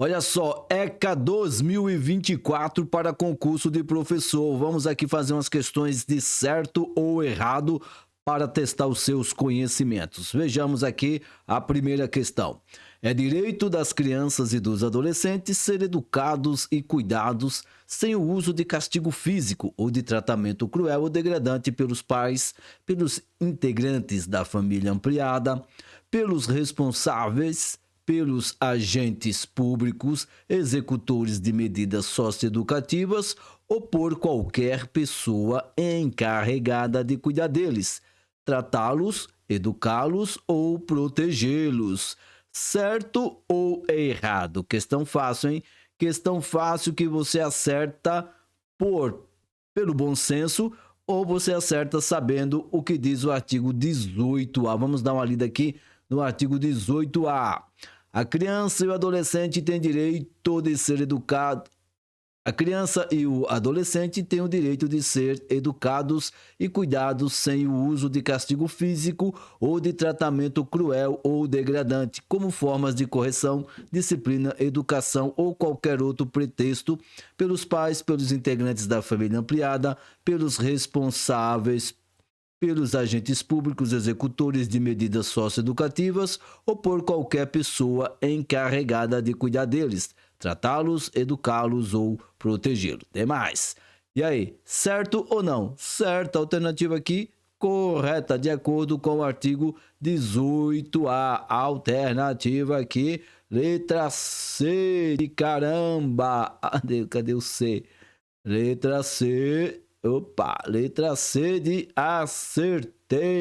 Olha só, ECA 2024 para concurso de professor. Vamos aqui fazer umas questões de certo ou errado para testar os seus conhecimentos. Vejamos aqui a primeira questão. É direito das crianças e dos adolescentes ser educados e cuidados sem o uso de castigo físico ou de tratamento cruel ou degradante pelos pais, pelos integrantes da família ampliada, pelos responsáveis, pelos agentes públicos, executores de medidas socioeducativas ou por qualquer pessoa encarregada de cuidar deles, tratá-los, educá-los ou protegê-los. Certo ou errado? Questão fácil, hein? Questão fácil que você acerta por pelo bom senso ou você acerta sabendo o que diz o artigo 18A. Vamos dar uma lida aqui no artigo 18A. A criança e o adolescente têm direito de ser educado. A criança e o adolescente têm o direito de ser educados e cuidados sem o uso de castigo físico ou de tratamento cruel ou degradante, como formas de correção, disciplina, educação ou qualquer outro pretexto, pelos pais, pelos integrantes da família ampliada, pelos responsáveis, pelos agentes públicos executores de medidas socioeducativas ou por qualquer pessoa encarregada de cuidar deles, tratá-los, educá-los ou protegê-los. Demais. E aí, certo ou não? Certa alternativa aqui, correta, de acordo com o artigo 18A. Alternativa aqui, letra C de caramba. Cadê o C? Letra C. Opa, letra C de acertei.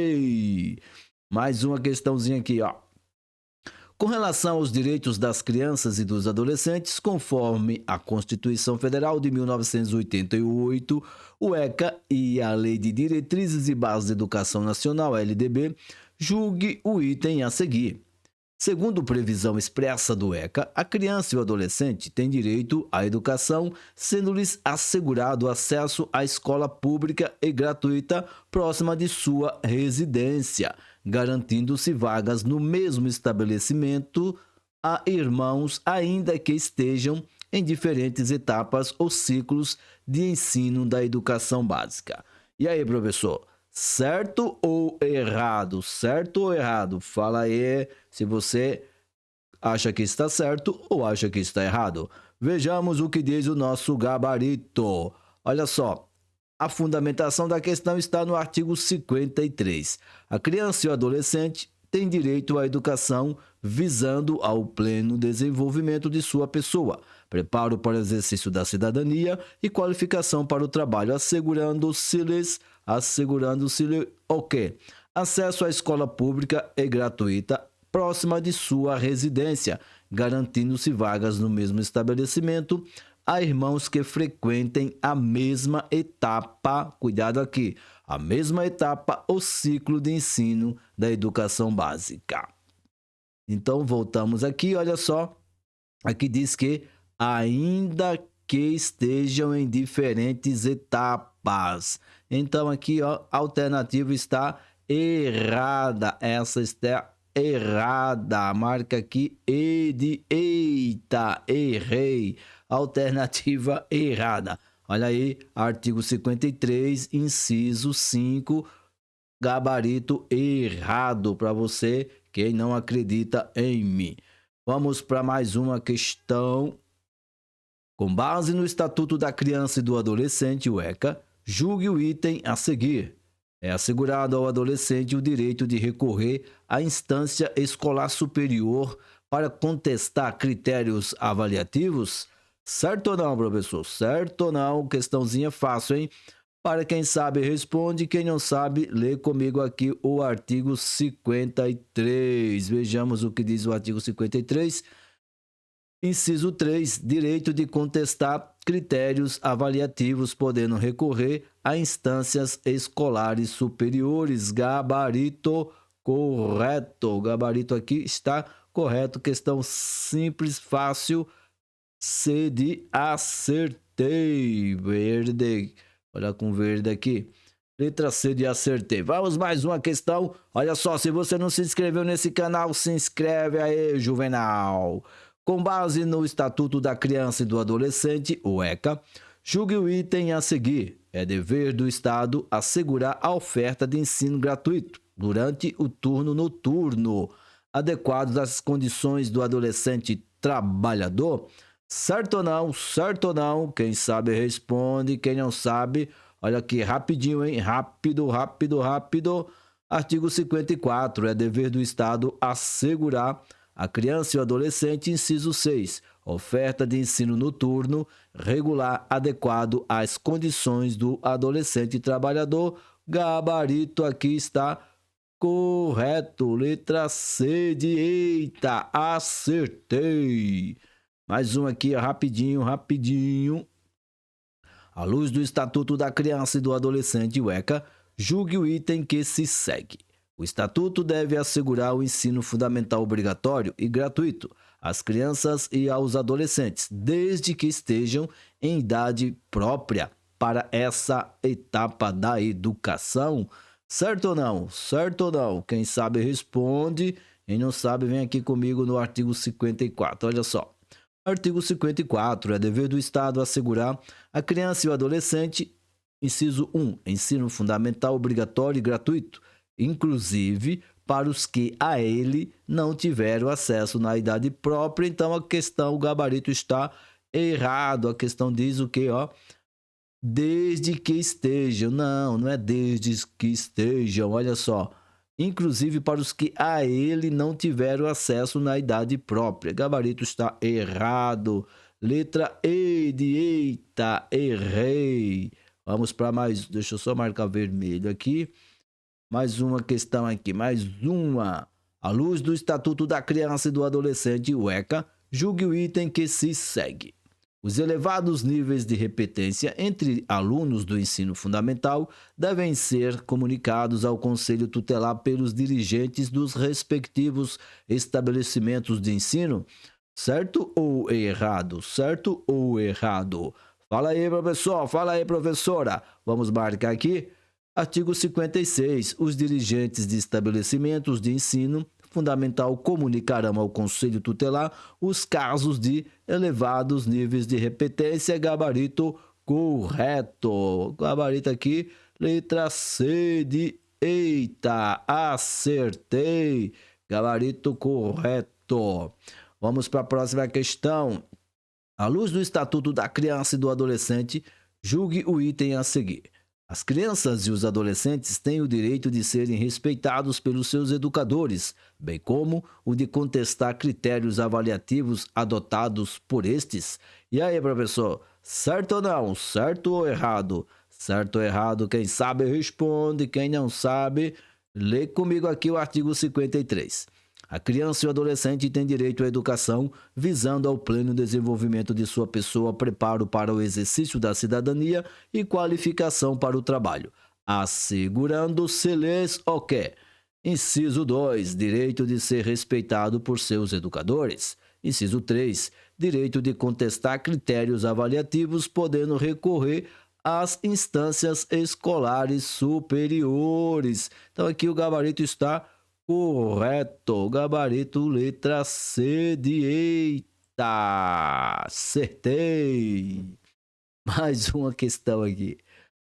Mais uma questãozinha aqui, ó. Com relação aos direitos das crianças e dos adolescentes, conforme a Constituição Federal de 1988, o ECA e a Lei de Diretrizes e Bases de Educação Nacional, LDB, julgue o item a seguir. Segundo previsão expressa do ECA, a criança e o adolescente têm direito à educação, sendo-lhes assegurado acesso à escola pública e gratuita próxima de sua residência, garantindo-se vagas no mesmo estabelecimento a irmãos, ainda que estejam em diferentes etapas ou ciclos de ensino da educação básica. E aí, professor? Certo ou errado? Certo ou errado? Fala aí se você acha que está certo ou acha que está errado. Vejamos o que diz o nosso gabarito. Olha só, a fundamentação da questão está no artigo 53. A criança e o adolescente têm direito à educação visando ao pleno desenvolvimento de sua pessoa, preparo para o exercício da cidadania e qualificação para o trabalho, assegurando-se-lhes o quê? Acesso à escola pública e gratuita próxima de sua residência, garantindo-se vagas no mesmo estabelecimento a irmãos que frequentem a mesma etapa, cuidado aqui, a mesma etapa ou ciclo de ensino da educação básica. Então voltamos aqui, olha só, aqui diz que ainda que estejam em diferentes etapas. Então aqui, ó, a alternativa está errada. Essa está errada. Marca aqui E de eita, errei. Alternativa errada. Olha aí, artigo 53, inciso 5, gabarito errado para você, quem não acredita em mim. Vamos para mais uma questão. Com base no Estatuto da Criança e do Adolescente, o ECA, julgue o item a seguir. É assegurado ao adolescente o direito de recorrer à instância escolar superior para contestar critérios avaliativos? Certo ou não, professor? Certo ou não? Questãozinha fácil, hein? Para quem sabe, responde. Quem não sabe, lê comigo aqui o artigo 53. Vejamos o que diz o artigo 53. Inciso 3. Direito de contestar critérios avaliativos, podendo recorrer a instâncias escolares superiores. Gabarito correto. O gabarito aqui está correto. Questão simples, fácil. C de acertei. Verde. Olha com verde aqui. Letra C de acertei. Vamos mais uma questão. Olha só, se você não se inscreveu nesse canal, se inscreve aí, Juvenal. Com base no Estatuto da Criança e do Adolescente, o ECA, julgue o item a seguir. É dever do Estado assegurar a oferta de ensino gratuito durante o turno noturno, adequado às condições do adolescente trabalhador. Certo ou não? Certo ou não? Quem sabe responde, quem não sabe, olha aqui rapidinho, hein? Rápido, rápido, rápido. Artigo 54. É dever do Estado assegurar a criança e o adolescente, inciso 6, oferta de ensino noturno regular adequado às condições do adolescente trabalhador. Gabarito aqui está correto. Letra C de eita, acertei. Mais um aqui, rapidinho, rapidinho. À luz do Estatuto da Criança e do Adolescente, o ECA, julgue o item que se segue. O Estatuto deve assegurar o ensino fundamental obrigatório e gratuito às crianças e aos adolescentes, desde que estejam em idade própria para essa etapa da educação. Certo ou não? Certo ou não? Quem sabe responde. Quem não sabe, vem aqui comigo no artigo 54. Olha só. Artigo 54. É dever do Estado assegurar a criança e o adolescente, inciso 1, ensino fundamental obrigatório e gratuito, inclusive para os que a ele não tiveram acesso na idade própria. Então a questão, o gabarito está errado. A questão diz o quê, ó? Desde que estejam. Não, não é desde que estejam, olha só. Inclusive para os que a ele não tiveram acesso na idade própria. Gabarito está errado. Letra E de eita, errei. Vamos para mais, deixa eu só marcar vermelho aqui. Mais uma questão aqui, mais uma. À luz do Estatuto da Criança e do Adolescente, o ECA, julgue o item que se segue. Os elevados níveis de repetência entre alunos do ensino fundamental devem ser comunicados ao Conselho Tutelar pelos dirigentes dos respectivos estabelecimentos de ensino. Certo ou errado? Certo ou errado? Fala aí, professor. Fala aí, professora. Vamos marcar aqui. Artigo 56. Os dirigentes de estabelecimentos de ensino fundamental comunicarão ao Conselho Tutelar os casos de elevados níveis de repetência. Gabarito correto. Gabarito aqui, letra C de eita, acertei. Gabarito correto. Vamos para a próxima questão. À luz do Estatuto da Criança e do Adolescente, julgue o item a seguir. As crianças e os adolescentes têm o direito de serem respeitados pelos seus educadores, bem como o de contestar critérios avaliativos adotados por estes. E aí, professor, certo ou não? Certo ou errado? Certo ou errado? Quem sabe responde, quem não sabe, lê comigo aqui o artigo 53. A criança e o adolescente têm direito à educação, visando ao pleno desenvolvimento de sua pessoa, preparo para o exercício da cidadania e qualificação para o trabalho, assegurando-se-lhes o quê? Inciso 2. Direito de ser respeitado por seus educadores. Inciso 3. Direito de contestar critérios avaliativos, podendo recorrer às instâncias escolares superiores. Então aqui o gabarito está correto. Gabarito, letra C de eita. Acertei. Mais uma questão aqui.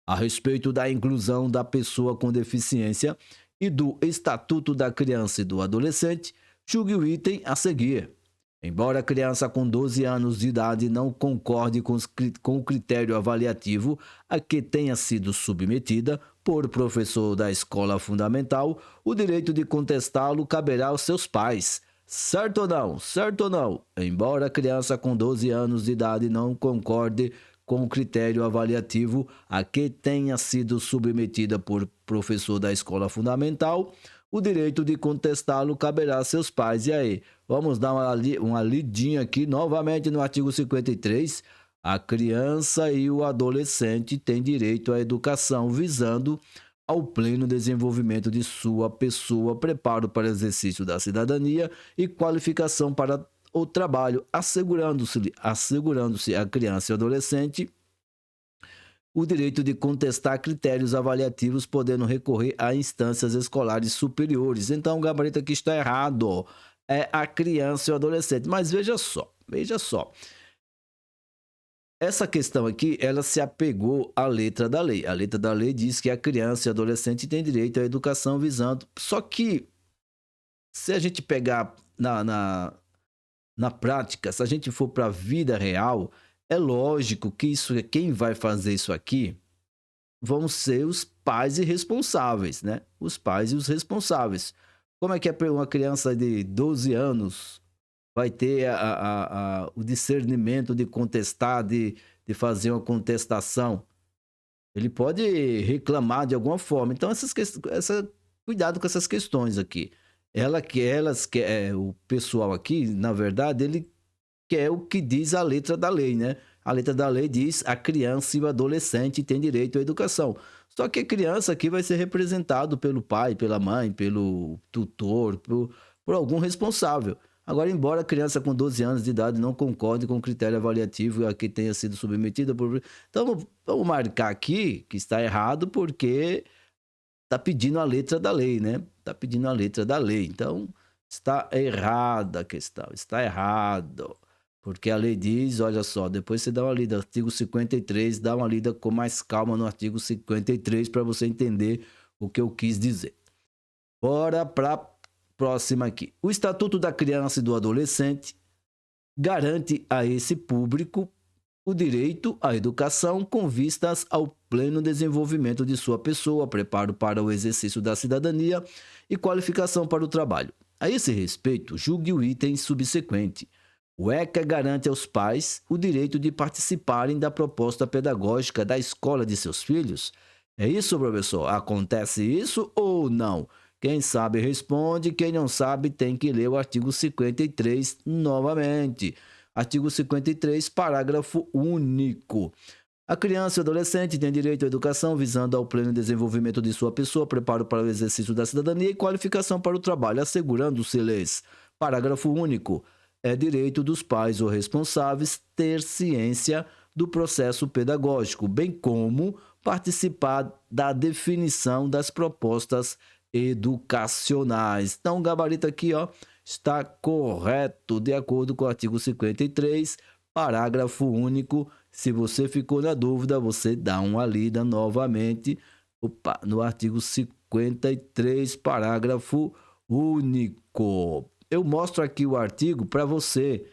A respeito da inclusão da pessoa com deficiência e do Estatuto da Criança e do Adolescente, julgue o item a seguir. Embora a criança com 12 anos de idade não concorde com o critério avaliativo a que tenha sido submetida por professor da escola fundamental, o direito de contestá-lo caberá aos seus pais. Certo ou não? Certo ou não? Embora a criança com 12 anos de idade não concorde com o critério avaliativo a que tenha sido submetida por professor da escola fundamental, o direito de contestá-lo caberá a seus pais. E aí, vamos dar uma lidinha aqui novamente no artigo 53. A criança e o adolescente têm direito à educação, visando ao pleno desenvolvimento de sua pessoa, preparo para o exercício da cidadania e qualificação para o trabalho, assegurando-se a criança e o adolescente o direito de contestar critérios avaliativos, podendo recorrer a instâncias escolares superiores. Então, o gabarito aqui está errado. É a criança e o adolescente. Mas veja só, Veja só. Essa questão aqui, ela se apegou à letra da lei. A letra da lei diz que a criança e adolescente têm direito à educação visando. Só que, se a gente pegar na prática, se a gente for para a vida real, é lógico que quem vai fazer isso aqui vão ser os pais irresponsáveis, né? Os pais e os responsáveis. Como é que uma criança de 12 anos vai ter o discernimento de contestar, de fazer uma contestação? Ele pode reclamar de alguma forma. Então, cuidado com essas questões aqui. O pessoal aqui, na verdade, ele quer o que diz a letra da lei, né? A letra da lei diz: a criança e o adolescente têm direito à educação. Só que a criança aqui vai ser representado pelo pai, pela mãe, pelo tutor, por algum responsável. Agora, embora a criança com 12 anos de idade não concorde com o critério avaliativo a que tenha sido submetida por... Então, vamos marcar aqui que está errado porque está pedindo a letra da lei, né? Está pedindo a letra da lei. Então, está errada a questão, está errado. Porque a lei diz, olha só, depois você dá uma lida, artigo 53, dá uma lida com mais calma no artigo 53 para você entender o que eu quis dizer. Bora para a próxima aqui. O Estatuto da Criança e do Adolescente garante a esse público o direito à educação com vistas ao pleno desenvolvimento de sua pessoa, preparo para o exercício da cidadania e qualificação para o trabalho. A esse respeito, julgue o item subsequente. O ECA garante aos pais o direito de participarem da proposta pedagógica da escola de seus filhos. É isso, professor? Acontece isso ou não? Quem sabe responde, quem não sabe tem que ler o artigo 53 novamente. Artigo 53, parágrafo único. A criança e o adolescente têm direito à educação visando ao pleno desenvolvimento de sua pessoa, preparo para o exercício da cidadania e qualificação para o trabalho, assegurando-se-lhes. Parágrafo único. É direito dos pais ou responsáveis ter ciência do processo pedagógico, bem como participar da definição das propostas educacionais. Então, o gabarito aqui, ó, está correto, de acordo com o artigo 53, parágrafo único. Se você ficou na dúvida, você dá uma lida novamente no artigo 53, parágrafo único. Eu mostro aqui o artigo para você.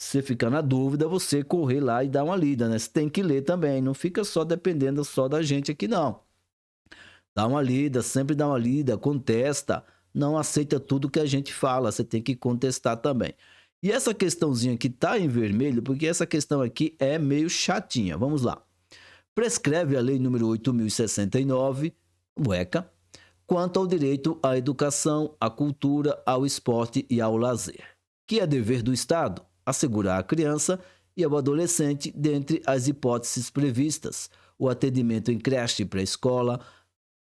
Se ficar na dúvida, você correr lá e dar uma lida, né? Você tem que ler também, não fica só dependendo só da gente aqui, não. Dá uma lida, sempre dá uma lida, contesta, não aceita tudo que a gente fala, você tem que contestar também. E essa questãozinha aqui tá em vermelho, porque essa questão aqui é meio chatinha. Vamos lá. Prescreve a Lei nº 8.069, o ECA, quanto ao direito à educação, à cultura, ao esporte e ao lazer, que é dever do Estado assegurar à criança e ao adolescente, dentre as hipóteses previstas, o atendimento em creche e pré-escola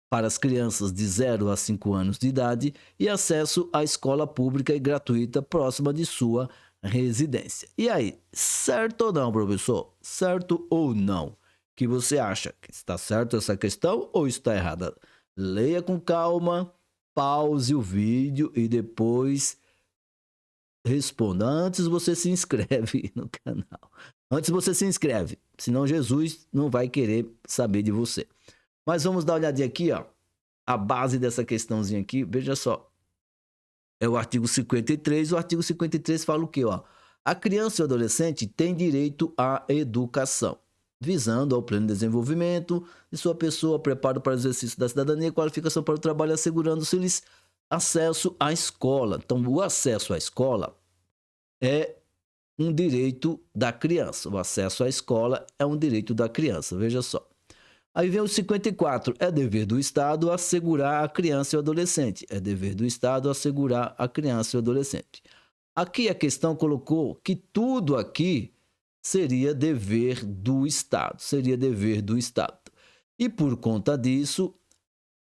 para as crianças de 0 a 5 anos de idade e acesso à escola pública e gratuita próxima de sua residência. E aí, certo ou não, professor? Certo ou não? O que você acha? Que está certo essa questão ou está errada? Leia com calma, pause o vídeo e depois responda. Antes você se inscreve no canal. Antes você se inscreve, senão Jesus não vai querer saber de você. Mas vamos dar uma olhadinha aqui, ó. A base dessa questãozinha aqui, veja só. É o artigo 53. O artigo 53 fala o quê, ó? A criança e o adolescente têm direito à educação, visando ao pleno desenvolvimento de sua pessoa, preparo para o exercício da cidadania, qualificação para o trabalho, assegurando-se-lhes acesso à escola. Então, o acesso à escola é um direito da criança. O acesso à escola é um direito da criança, veja só. Aí vem o 54. É dever do Estado assegurar a criança e o adolescente. É dever do Estado assegurar a criança e o adolescente. Aqui a questão colocou que tudo aqui seria dever do Estado. Seria dever do Estado. E por conta disso,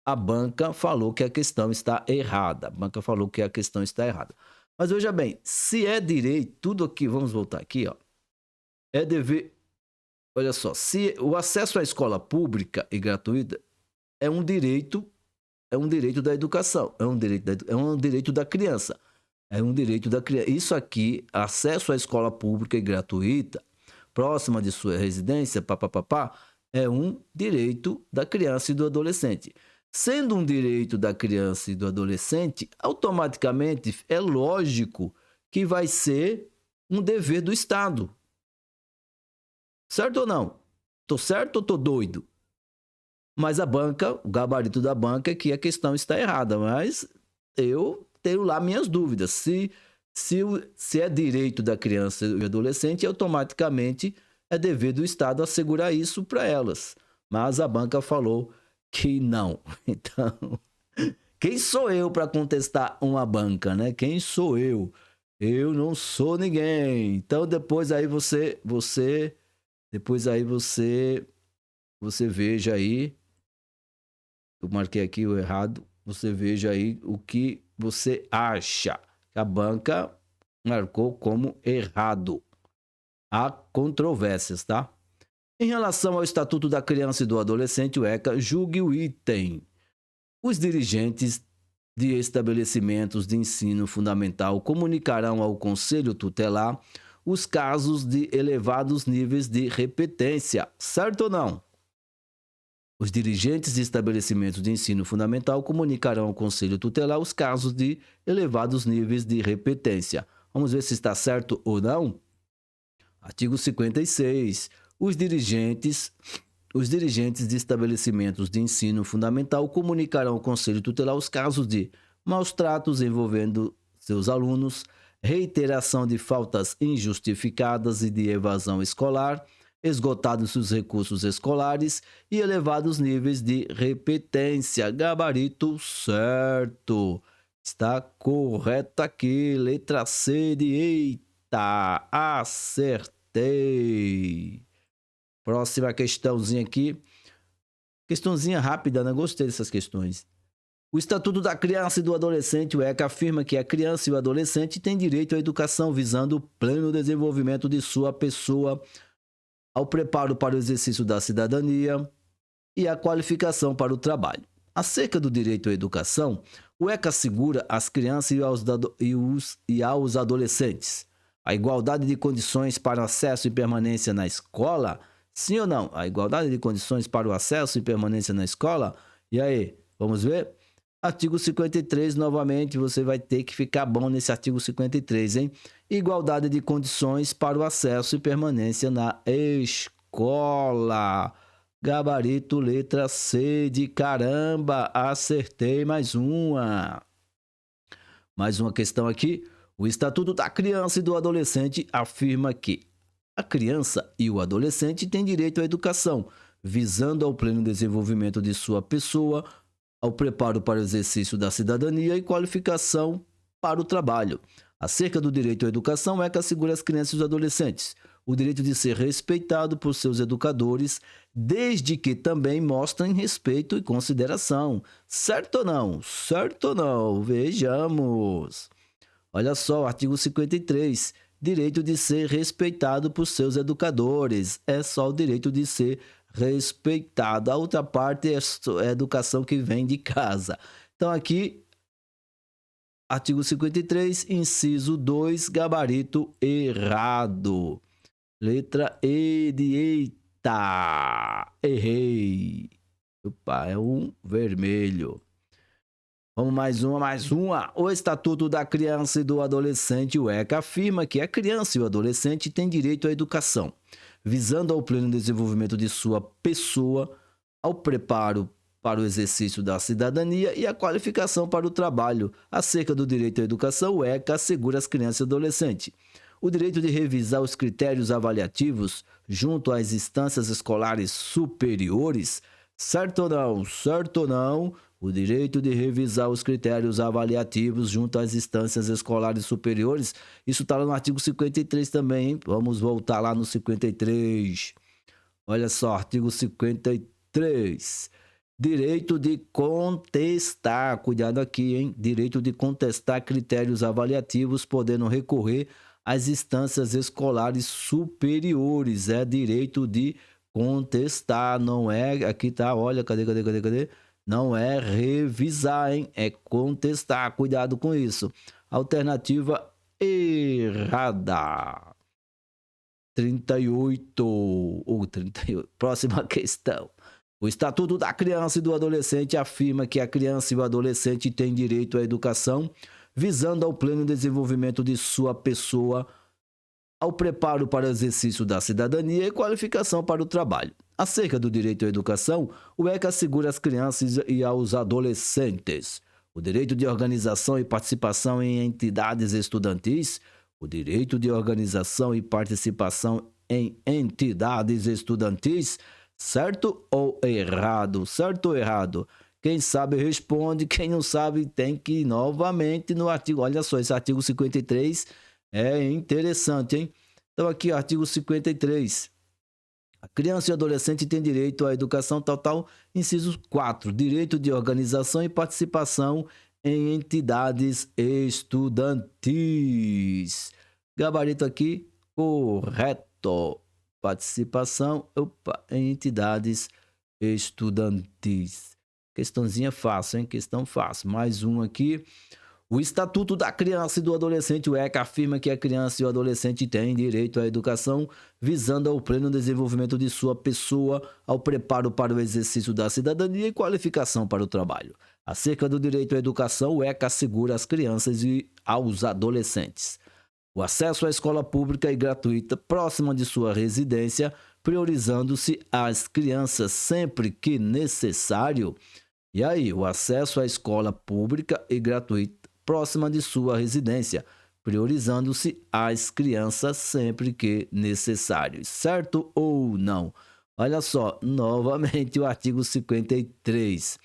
a banca falou que a questão está errada. A banca falou que a questão está errada. Mas veja bem, se é direito, tudo aqui, vamos voltar aqui, ó. É dever... Olha só, se o acesso à escola pública e gratuita é um direito da educação, é um direito da criança. É um direito da criança. Isso aqui, acesso à escola pública e gratuita, próxima de sua residência, papapá, é um direito da criança e do adolescente. Sendo um direito da criança e do adolescente, automaticamente é lógico que vai ser um dever do Estado. Certo ou não? Tô certo ou tô doido? Mas a banca, o gabarito da banca é que a questão está errada, mas eu tenho lá minhas dúvidas. Se é direito da criança e adolescente, automaticamente é dever do Estado assegurar isso para elas. Mas a banca falou que não. Então, quem sou eu para contestar uma banca, né? Quem sou eu? Eu não sou ninguém. Então depois aí você veja aí, eu marquei aqui o errado, você veja aí o que você acha. A banca marcou como errado. Há controvérsias, tá? Em relação ao Estatuto da Criança e do Adolescente, o ECA julgue o item. Os dirigentes de estabelecimentos de ensino fundamental comunicarão ao Conselho Tutelar os casos de elevados níveis de repetência, certo ou não? Os dirigentes de estabelecimentos de ensino fundamental comunicarão ao Conselho Tutelar os casos de elevados níveis de repetência. Vamos ver se está certo ou não? Artigo 56. Os dirigentes de estabelecimentos de ensino fundamental comunicarão ao Conselho Tutelar os casos de maus tratos envolvendo seus alunos, reiteração de faltas injustificadas e de evasão escolar, esgotados os recursos escolares e elevados níveis de repetência. Gabarito certo. Está correto aqui. Letra C de eita. Acertei. Próxima questãozinha aqui. Questãozinha rápida, né? Gostei dessas questões. O Estatuto da Criança e do Adolescente, o ECA, afirma que a criança e o adolescente têm direito à educação visando o pleno desenvolvimento de sua pessoa, ao preparo para o exercício da cidadania e à qualificação para o trabalho. Acerca do direito à educação, o ECA assegura às crianças e aos adolescentes a igualdade de condições para o acesso e permanência na escola. Sim ou não? A igualdade de condições para o acesso e permanência na escola? E aí, vamos ver? Artigo 53, novamente, você vai ter que ficar bom nesse artigo 53, hein? Igualdade de condições para o acesso e permanência na escola. Gabarito, letra C de caramba, acertei mais uma. Mais uma questão aqui. O Estatuto da Criança e do Adolescente afirma que a criança e o adolescente têm direito à educação, visando ao pleno desenvolvimento de sua pessoa, ao preparo para o exercício da cidadania e qualificação para o trabalho. Acerca do direito à educação, o ECA assegura às crianças e os adolescentes o direito de ser respeitado por seus educadores, desde que também mostrem respeito e consideração. Certo ou não? Certo ou não? Vejamos. Olha só, artigo 53. Direito de ser respeitado por seus educadores. É só o direito de ser respeitado. A outra parte é a educação que vem de casa. Então aqui, artigo 53, inciso 2, gabarito errado. Letra E de eita. Errei. Opa, é um vermelho. Vamos mais uma. O Estatuto da Criança e do Adolescente, o ECA, afirma que a criança e o adolescente têm direito à educação, visando ao pleno desenvolvimento de sua pessoa, ao preparo para o exercício da cidadania e à qualificação para o trabalho. Acerca do direito à educação, o ECA assegura às crianças e adolescentes o direito de revisar os critérios avaliativos junto às instâncias escolares superiores. Certo ou não? Certo ou não? O direito de revisar os critérios avaliativos junto às instâncias escolares superiores. Isso está lá no artigo 53 também, hein? Vamos voltar lá no 53. Olha só, artigo 53. Direito de contestar, cuidado aqui, hein? Direito de contestar critérios avaliativos, podendo recorrer às instâncias escolares superiores. É direito de contestar, não é... Aqui tá, olha, cadê? Não é revisar, hein? É contestar, cuidado com isso. Alternativa errada. 38 ou 38. Próxima questão. O Estatuto da Criança e do Adolescente afirma que a criança e o adolescente têm direito à educação, visando ao pleno desenvolvimento de sua pessoa, ao preparo para o exercício da cidadania e qualificação para o trabalho. Acerca do direito à educação, o ECA assegura às crianças e aos adolescentes o direito de organização e participação em entidades estudantis, o direito de organização e participação em entidades estudantis. Certo ou errado? Certo ou errado? Quem sabe responde, quem não sabe tem que ir novamente no artigo. Olha só, esse artigo 53 é interessante, hein? Então aqui, artigo 53. A criança e o adolescente têm direito à educação inciso 4. Direito de organização e participação em entidades estudantis. Gabarito aqui, correto. Participação em entidades estudantis. Questãozinha fácil, hein? Questão fácil. Mais um aqui. O Estatuto da Criança e do Adolescente, o ECA, afirma que a criança e o adolescente têm direito à educação, visando ao pleno desenvolvimento de sua pessoa, ao preparo para o exercício da cidadania e qualificação para o trabalho. Acerca do direito à educação, o ECA assegura às crianças e aos adolescentes o acesso à escola pública e gratuita próxima de sua residência, priorizando-se as crianças sempre que necessário. E aí, o acesso à escola pública e gratuita próxima de sua residência, priorizando-se as crianças sempre que necessário. Certo ou não? Olha só, novamente o artigo 53.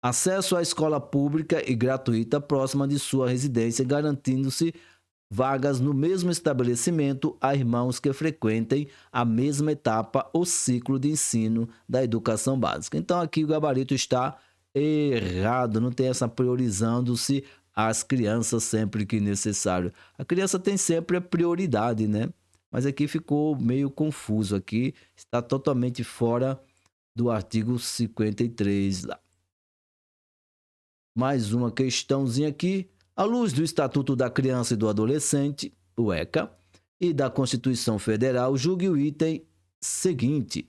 Acesso à escola pública e gratuita próxima de sua residência, garantindo-se vagas no mesmo estabelecimento a irmãos que frequentem a mesma etapa ou ciclo de ensino da educação básica. Então aqui o gabarito está errado, não tem essa priorizando-se as crianças sempre que necessário. A criança tem sempre a prioridade, né? Mas aqui ficou meio confuso aqui, está totalmente fora do artigo 53 lá. Mais uma questãozinha aqui. À luz do Estatuto da Criança e do Adolescente, o ECA, e da Constituição Federal, julgue o item seguinte.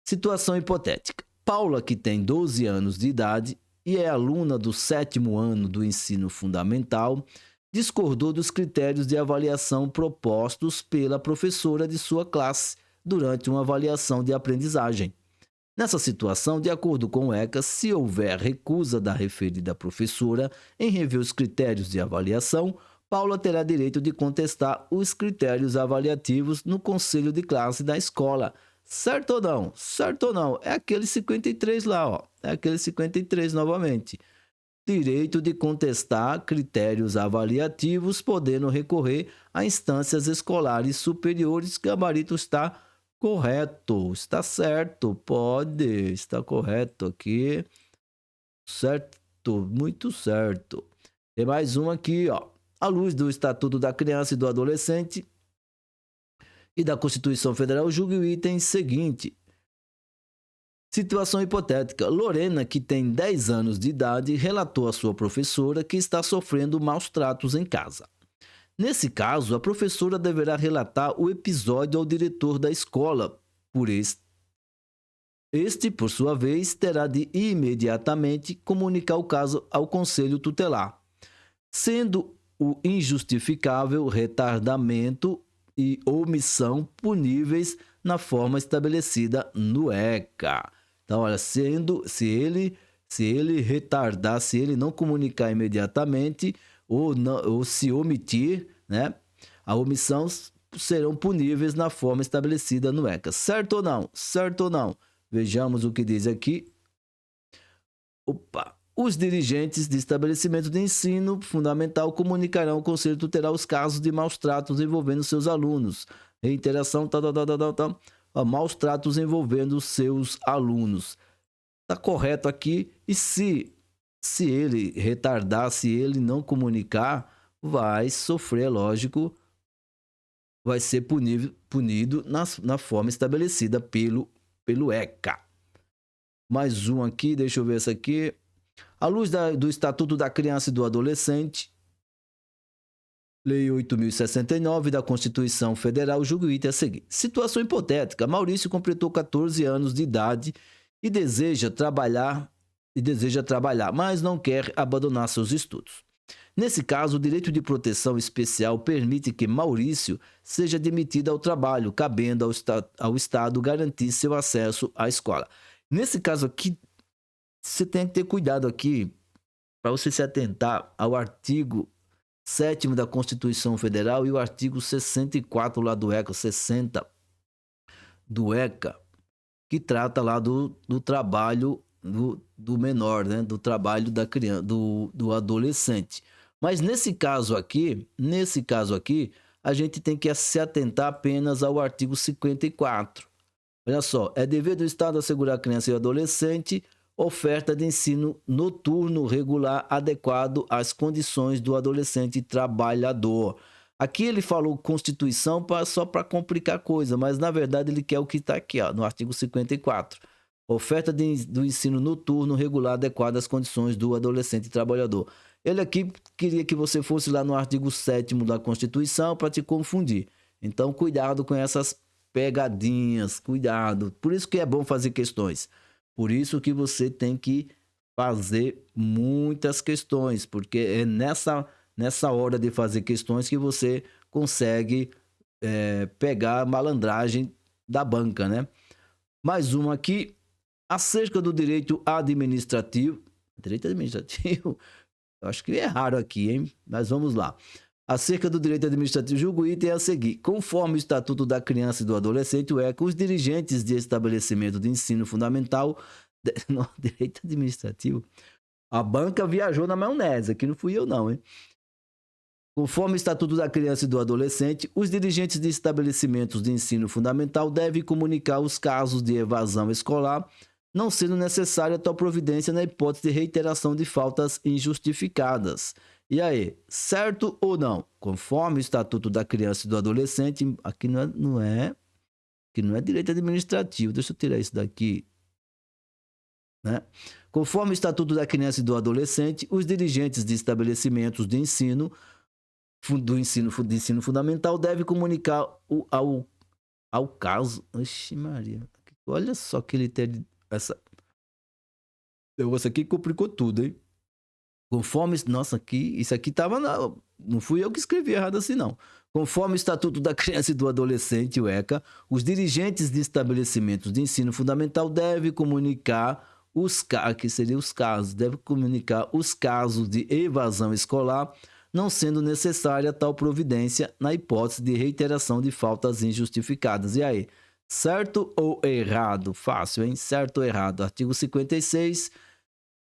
Situação hipotética. Paula, que tem 12 anos de idade e é aluna do 7º ano do ensino fundamental, discordou dos critérios de avaliação propostos pela professora de sua classe durante uma avaliação de aprendizagem. Nessa situação, de acordo com o ECA, se houver recusa da referida professora em rever os critérios de avaliação, Paula terá direito de contestar os critérios avaliativos no conselho de classe da escola. Certo ou não? Certo ou não? É aquele 53 lá, ó. É aquele 53 novamente. Direito de contestar critérios avaliativos, podendo recorrer a instâncias escolares superiores. Gabarito está correto, está certo, pode, está correto aqui, certo, muito certo. Tem mais uma aqui, ó. À luz do Estatuto da Criança e do Adolescente e da Constituição Federal, julgue o item seguinte. Situação hipotética. Lorena, que tem 10 anos de idade, relatou à sua professora que está sofrendo maus tratos em casa. Nesse caso, a professora deverá relatar o episódio ao diretor da escola. Este, por sua vez, terá de imediatamente comunicar o caso ao conselho tutelar, sendo o injustificável retardamento e omissão puníveis na forma estabelecida no ECA. Então, olha, se ele retardar, se ele não comunicar imediatamente ou se omitir, né, a omissão serão puníveis na forma estabelecida no ECA. Certo ou não? Certo ou não? Vejamos o que diz aqui. Os dirigentes de estabelecimento de ensino fundamental comunicarão ao conselho tutelar os casos de maus tratos envolvendo seus alunos. Reiteração, maus tratos envolvendo seus alunos. Está correto aqui. E se ele retardar, se ele não comunicar, vai sofrer, lógico, vai ser punido na forma estabelecida pelo ECA. Mais um aqui, deixa eu ver essa aqui. À luz do Estatuto da Criança e do Adolescente Lei 8.069 da Constituição Federal julga o item a seguir. Situação hipotética. Maurício completou 14 anos de idade e deseja trabalhar, mas não quer abandonar seus estudos. Nesse caso, o direito de proteção especial permite que Maurício seja demitido ao trabalho, cabendo ao Estado garantir seu acesso à escola. Nesse caso aqui, você tem que ter cuidado aqui para você se atentar ao artigo 7º da Constituição Federal e o artigo 64 lá do ECA, 60 do ECA, que trata lá do trabalho do menor, né? Do trabalho da criança, do adolescente. Mas nesse caso aqui, a gente tem que se atentar apenas ao artigo 54. Olha só, é dever do Estado assegurar a criança e o adolescente oferta de ensino noturno regular adequado às condições do adolescente trabalhador. Aqui ele falou Constituição só para complicar a coisa, mas na verdade ele quer o que está aqui, ó, no artigo 54. Oferta do ensino noturno regular adequado às condições do adolescente trabalhador. Ele aqui queria que você fosse lá no artigo 7º da Constituição para te confundir. Então cuidado com essas pegadinhas, cuidado. Por isso que é bom fazer questões. Por isso que você tem que fazer muitas questões, porque é nessa hora de fazer questões que você consegue pegar a malandragem da banca, né? Mais uma aqui, acerca do direito administrativo. Direito administrativo? Eu acho que é raro aqui, hein? Mas vamos lá. Acerca do direito administrativo, julgo o item a seguir. Conforme o Estatuto da Criança e do Adolescente, o ECA, os dirigentes de estabelecimento de ensino fundamental... Não, direito administrativo? A banca viajou na maionese, aqui não fui eu não, hein? Conforme o Estatuto da Criança e do Adolescente, os dirigentes de estabelecimentos de ensino fundamental devem comunicar os casos de evasão escolar, não sendo necessária tal providência na hipótese de reiteração de faltas injustificadas. E aí, certo ou não? Conforme o Estatuto da Criança e do Adolescente, aqui não é direito administrativo. Deixa eu tirar isso daqui, né? Conforme o Estatuto da Criança e do Adolescente, os dirigentes de estabelecimentos de ensino fundamental devem comunicar ao caso. Oxi, Maria, olha só que ele tem essa negócio aqui complicou tudo, hein? Conforme... Nossa, isso aqui tava... Não fui eu que escrevi errado assim, não. Conforme o Estatuto da Criança e do Adolescente, o ECA, os dirigentes de estabelecimentos de ensino fundamental devem comunicar aqui seriam os casos, devem comunicar os casos de evasão escolar, não sendo necessária tal providência na hipótese de reiteração de faltas injustificadas. E aí, certo ou errado? Fácil, hein? Certo ou errado? Artigo 56...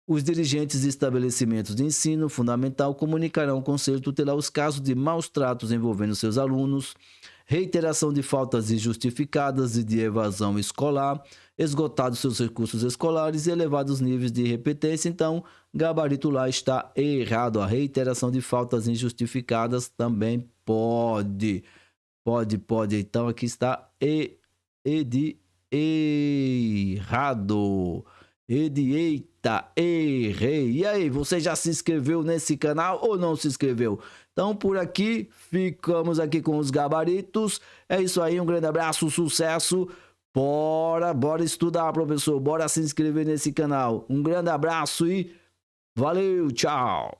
Os dirigentes de estabelecimentos de ensino fundamental comunicarão ao Conselho Tutelar os casos de maus tratos envolvendo seus alunos, reiteração de faltas injustificadas e de evasão escolar, esgotados seus recursos escolares e elevados níveis de repetência. Então, gabarito lá está errado. A reiteração de faltas injustificadas também pode. Então, aqui está errado. Eita, errei. E aí, você já se inscreveu nesse canal ou não se inscreveu? Então, por aqui, ficamos aqui com os gabaritos. É isso aí, um grande abraço, sucesso. Bora estudar, professor. Bora se inscrever nesse canal. Um grande abraço e valeu, tchau.